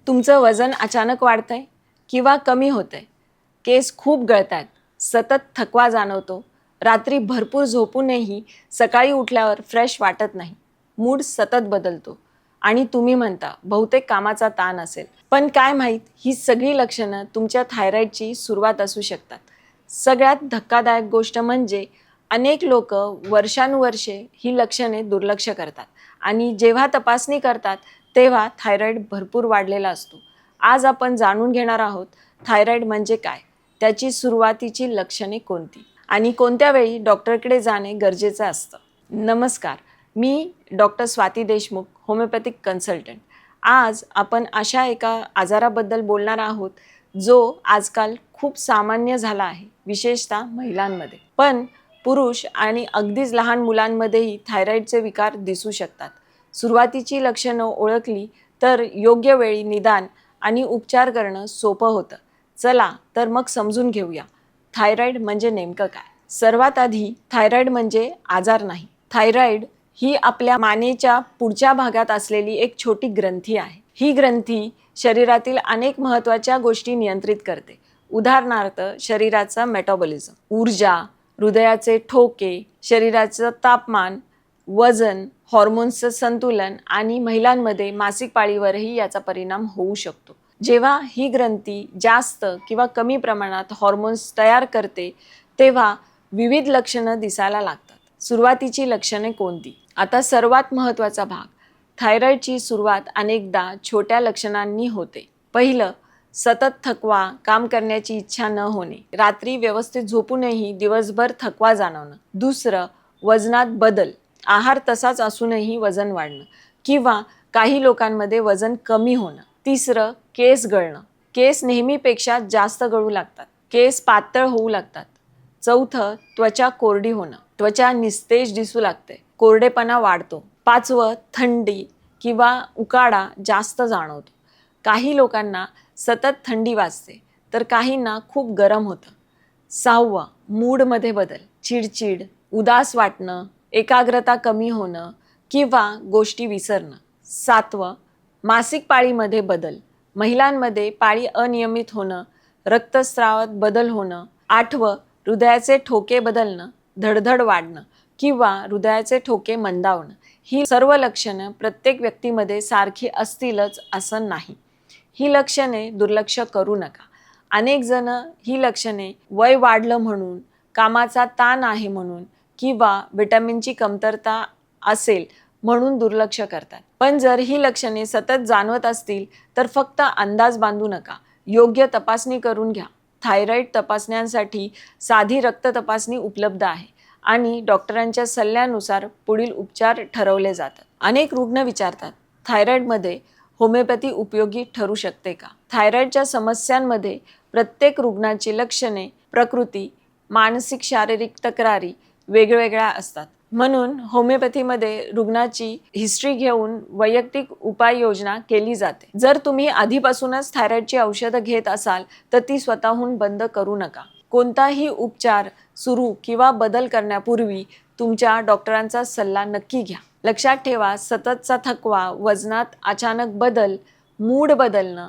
तुमचं वजन अचानक वाढतंय किंवा कमी होतंय, केस खूप गळतायत, सतत थकवा जाणवतो, रात्री भरपूर झोपूनही सकाळी उठल्यावर फ्रेश वाटत नाही, मूड सतत बदलतो आणि तुम्ही म्हणता बहुतेक कामाचा ताण असेल. पण काय माहीत, ही सगळी लक्षणं तुमच्या थायरॉईडची सुरुवात असू शकतात. सगळ्यात धक्कादायक गोष्ट म्हणजे अनेक लोक वर्षानुवर्षे ही लक्षणे दुर्लक्ष करतात आणि जेव्हा तपासणी करतात तेव्हा थायरॉईड भरपूर वाढलेला असतो. आज आपण जाणून घेणार आहोत थायरॉईड म्हणजे काय, त्याची सुरुवातीची लक्षणे कोणती आणि कोणत्या वेळी डॉक्टरकडे जाणे गरजेचं असतं. नमस्कार, मी doctor Swati Deshmukh, homeopathic consultant. आज आपण अशा एका आजाराबद्दल बोलणार आहोत जो आजकाल खूप सामान्य झाला आहे, विशेषतः महिलांमध्ये. पण पुरुष आणि अगदीच लहान मुलांमध्येही थायरॉईडचे विकार दिसू शकतात. सुरुवातीची लक्षणं ओळखली तर योग्य वेळी निदान आणि उपचार करणं सोपं होतं. चला तर मग समजून घेऊया थायरॉईड म्हणजे नेमकं काय. सर्वात आधी थायरॉईड म्हणजे आजार नाही. थायरॉईड ही आपल्या मानेच्या पुढच्या भागात असलेली एक छोटी ग्रंथी आहे. ही ग्रंथी शरीरातील अनेक महत्त्वाच्या गोष्टी नियंत्रित करते. उदाहरणार्थ शरीराचा मेटाबॉलिझम, ऊर्जा, हृदयाचे ठोके, शरीराचं तापमान, वजन, हॉर्मोन्सचं संतुलन आणि महिलांमध्ये मासिक पाळीवरही याचा परिणाम होऊ शकतो. जेव्हा ही ग्रंथी जास्त किंवा कमी प्रमाणात हॉर्मोन्स तयार करते तेव्हा विविध लक्षणं दिसायला लागतात. सुरुवातीची लक्षणे कोणती? आता सर्वात महत्त्वाचा भाग, थायरॉईडची सुरुवात अनेकदा छोट्या लक्षणांनी होते. पहिलं, सतत थकवा, काम करण्याची इच्छा न होणे, रात्री व्यवस्थित झोपूनही दिवसभर थकवा जाणवणं. दुसरं, वजनात बदल, आहार तसाच असूनही वजन वाढणं किंवा काही लोकांमध्ये वजन कमी होणं. तिसरं, केस गळणं, केस नेहमीपेक्षा जास्त गळू लागतात, केस पातळ होऊ लागतात. चौथं, त्वचा कोरडी होणं, त्वचा निस्तेज दिसू लागते, कोरडेपणा वाढतो. पाचवं, थंडी किंवा उकाडा जास्त जाणवतो, काही लोकांना सतत थंडी वाजते तर काहींना खूप गरम होतं. सहावं, मूडमध्ये बदल, चिडचिड, उदास वाटणं, एकाग्रता कमी होणं किंवा गोष्टी विसरणं. सातवं, मासिक पाळीमध्ये बदल, महिलांमध्ये पाळी अनियमित होणं, रक्तस्रावात बदल होणं. आठवं, हृदयाचे ठोके बदलणं, धडधड वाढणं किंवा हृदयाचे ठोके मंदावणं. ही सर्व लक्षणं प्रत्येक व्यक्तीमध्ये सारखी असतीलच असं नाही. ही लक्षणे दुर्लक्ष करू नका. अनेक जण ही लक्षणे वय वाढलं म्हणून, कामाचा ताण आहे म्हणून किंवा विटॅमिनची कमतरता असेल म्हणून दुर्लक्ष करतात. पण जर ही लक्षणे सतत जाणवत असतील तर फक्त अंदाज बांधू नका, योग्य तपासणी करून घ्या. थायरॉईड तपासण्यांसाठी साधी रक्त तपासणी उपलब्ध आहे आणि डॉक्टरांच्या सल्ल्यानुसार पुढील उपचार ठरवले जातात. अनेक रुग्ण विचारतात, थायरॉईडमध्ये होमिओपॅथी उपयोगी ठरू शकते का? थायरॉईडच्या समस्यांमध्ये प्रत्येक रुग्णाची लक्षणे, प्रकृती, मानसिक शारीरिक तक्रारी वेगवेगळ्या असतात. म्हणून होमिओपॅथीमध्ये रुग्णाची हिस्ट्री घेऊन वैयक्तिक उपाययोजना केली जाते. जर तुम्ही आधीपासूनच थायरॉईडची औषधं घेत असाल तर ती स्वतःहून बंद करू नका. कोणताही उपचार सुरू किंवा बदल करण्यापूर्वी तुमच्या डॉक्टरांचा सल्ला नक्की घ्या. लक्षात ठेवा, सततचा थकवा, वजनात अचानक बदल, मूड बदलणं,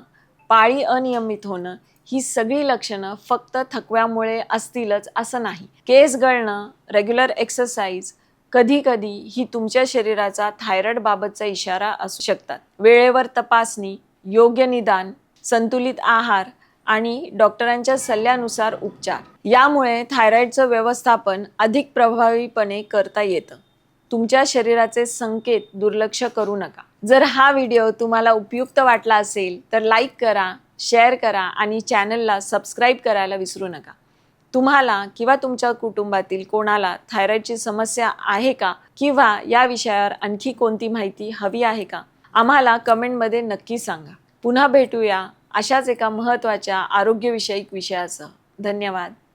पाळी अनियमित होणं ही सगळी लक्षणं फक्त थकव्यामुळे असतीलच असं नाही. केस गळणं, रेग्युलर एक्सरसाइज कधीकधी ही तुमच्या शरीराचा थायरॉईड बाबतचा इशारा असू शकतात. वेळेवर तपासणी, योग्य निदान, संतुलित आहार आणि डॉक्टरांच्या सल्ल्यानुसार उपचार यामुळे थायरॉईडचं व्यवस्थापन अधिक प्रभावीपणे करता येतं. तुमच्या शरीराचे संकेत दुर्लक्ष करू नका. जर हा व्हिडिओ तुम्हाला उपयुक्त वाटला असेल तर लाईक करा, शेअर करा आणि चॅनलला सबस्क्राईब करायला विसरू नका. तुम्हाला किंवा तुमच्या कुटुंबातील कोणाला थायरॉईडची समस्या आहे का किंवा या विषयावर आणखी कोणती माहिती हवी आहे का, आम्हाला कमेंटमध्ये नक्की सांगा. पुन्हा भेटूया अशाच एका महत्त्वाच्या आरोग्यविषयक विषयासह. धन्यवाद.